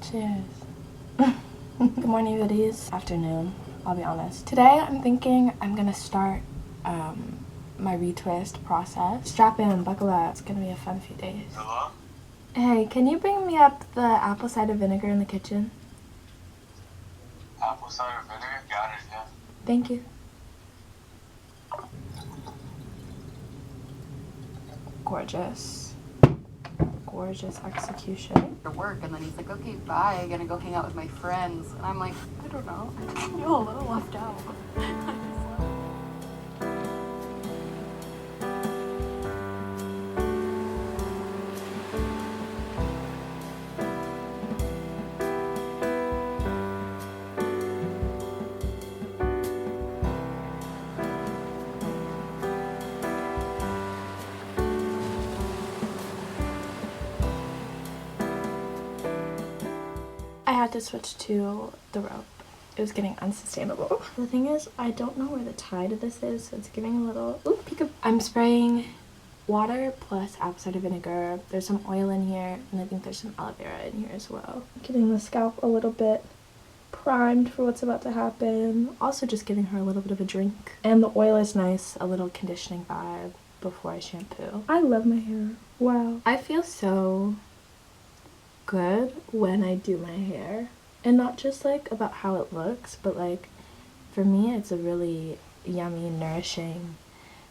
Cheers. Good morning, goodies. Afternoon, I'll be honest. Today I'm thinking I'm gonna start my retwist process. Strap in, buckle up. It's gonna be a fun few days. Hello? Hey, can you bring me up the apple cider vinegar in the kitchen? Apple cider vinegar? Got it, yeah. Thank you. Gorgeous. Gorgeous execution. For work, and then he's like, okay, bye, I'm gonna go hang out with my friends. And I'm like, I don't know, I feel a little left out. I had to switch to the rope. It was getting unsustainable. The thing is, I don't know where the tie to this is, so it's giving a little peek. I'm spraying water plus apple cider vinegar. There's some oil in here, and I think there's some aloe vera in here as well. Getting the scalp a little bit primed for what's about to happen. Also just giving her a little bit of a drink. And the oil is nice, a little conditioning vibe before I shampoo. I love my hair. Wow. I feel so good when I do my hair, and not just like about how it looks, but like for me it's a really yummy, nourishing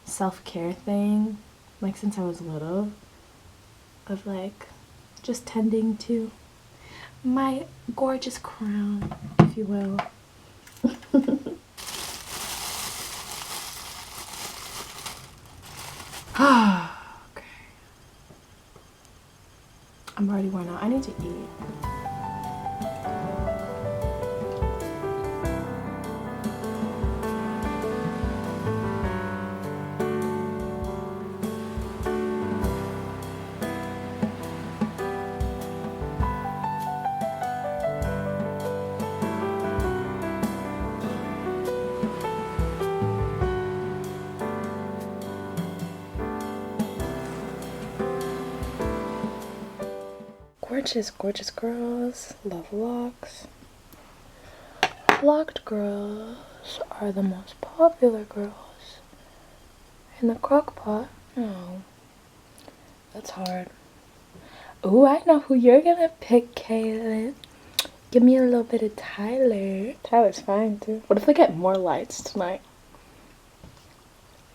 self-care thing, like since I was little, of like just tending to my gorgeous crown, if you will. I'm already worn out. I need to eat. Gorgeous, gorgeous girls. Love locks. Locked girls are the most popular girls. In the crock pot? Oh, that's hard. Ooh, I know who you're gonna pick, Kaylin. Give me a little bit of Tyler. Tyler's fine too. What if I get more lights tonight?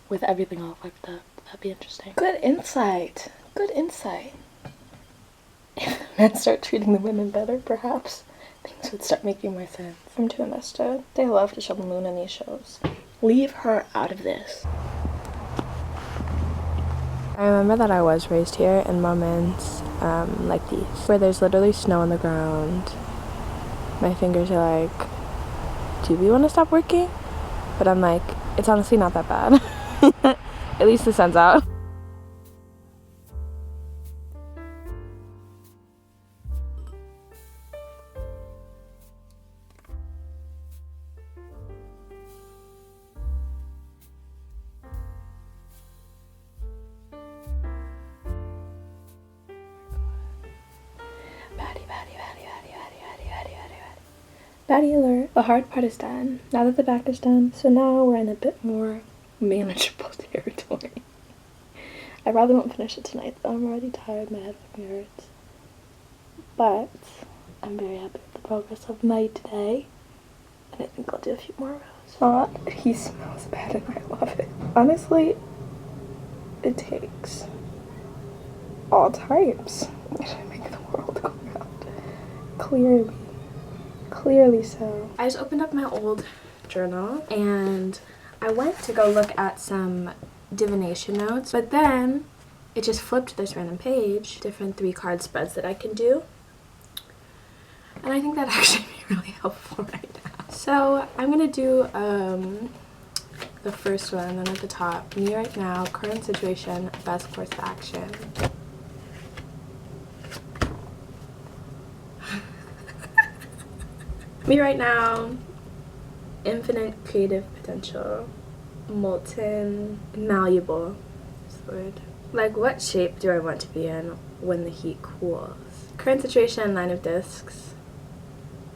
With everything all fucked up. That'd be interesting. Good insight. Good insight. If the men start treating the women better, perhaps things would start making more sense. I'm too invested. They love to show the moon in these shows. Leave her out of this. I remember that I was raised here in moments like these, where there's literally snow on the ground. My fingers are like, do we want to stop working? But I'm like, it's honestly not that bad. At least the sun's out. Baddie alert. The hard part is done. Now that the back is done, so now we're in a bit more manageable territory. I rather not finish it tonight though. I'm already tired, my head fucking hurts. But I'm very happy with the progress of my day. And I think I'll do a few more rows. He smells bad and I love it. Honestly, it takes all types to make the world go round. Clearly so. I just opened up my old journal and I went to go look at some divination notes, but then it just flipped to this random page, different 3-card spreads that I can do. And I think that actually be really helpful right now. So I'm gonna do the first one, and then at the top, me right now, current situation, best course of action. Me right now, infinite creative potential, molten, malleable, is the word. Like, what shape do I want to be in when the heat cools? Current situation, 9 of discs.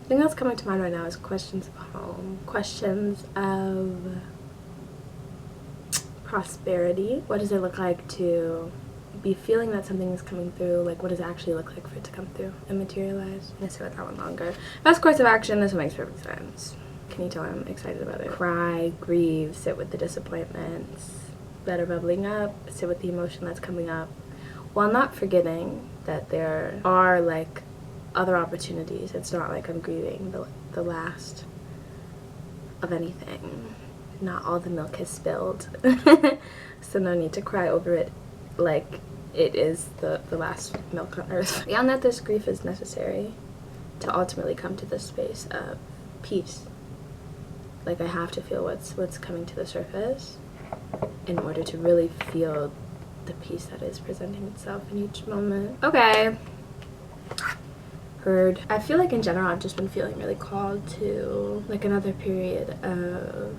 thing that's coming to mind right now is questions of home, questions of prosperity. What does it look like to be feeling that something is coming through? Like, what does it actually look like for it to come through and materialize? I'm gonna sit with that one longer. Best course of action, this one makes perfect sense. Can you tell I'm excited about it? Cry, grieve, sit with the disappointments that are bubbling up, sit with the emotion that's coming up, while not forgetting that there are like other opportunities. It's not like I'm grieving the last of anything. Not all the milk is spilled. So no need to cry over it like it is the last milk on earth. Beyond that, this grief is necessary to ultimately come to this space of peace. Like, I have to feel what's coming to the surface in order to really feel the peace that is presenting itself in each moment. Okay. Heard. I feel like in general I've just been feeling really called to like another period of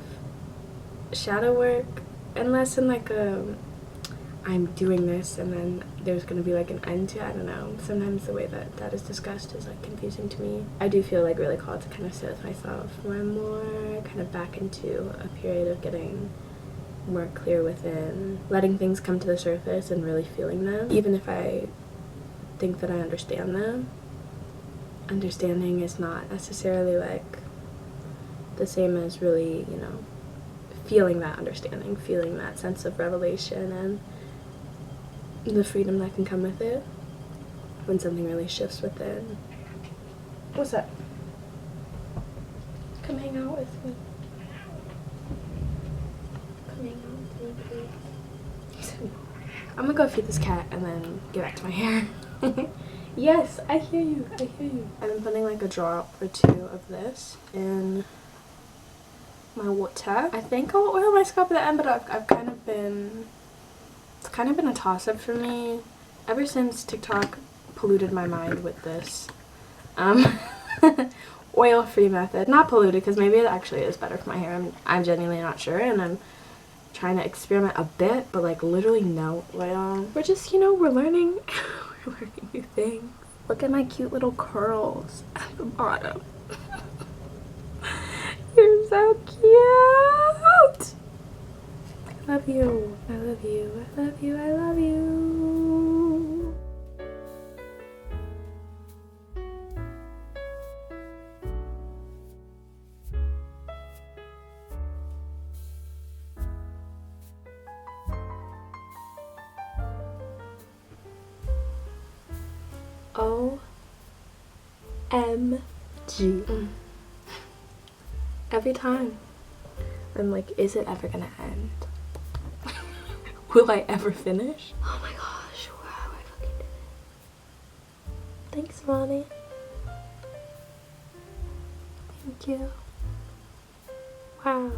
shadow work, and less in like a I'm doing this and then there's gonna be like an end to it. I don't know. Sometimes the way that is discussed is like confusing to me. I do feel like really called to kind of sit with myself more and more, kind of back into a period of getting more clear within, letting things come to the surface and really feeling them. Even if I think that I understand them, understanding is not necessarily like the same as really, you know, feeling that understanding, feeling that sense of revelation and the freedom that can come with it when something really shifts within. What's up? Come hang out with me. Come hang out with me, please. I'm gonna go feed this cat and then get back to my hair. Yes, I hear you. I hear you. I've been putting like a drop or two of this in my water. I think I'll oil my scalp at the end, but I've kind of been, it's kind of been a toss-up for me ever since TikTok polluted my mind with this oil-free method. Not polluted, because maybe it actually is better for my hair. I'm genuinely not sure, and I'm trying to experiment a bit, but like literally no oil. We're just, you know, we're learning. We're learning new things. Look at my cute little curls at the bottom. You're so cute. I love you. I love you. I love you. I love you. OMG. Every time I'm like, is it ever gonna end? Will I ever finish? Oh my gosh, wow, I fucking did it. Thanks, Ronnie. Thank you. Wow.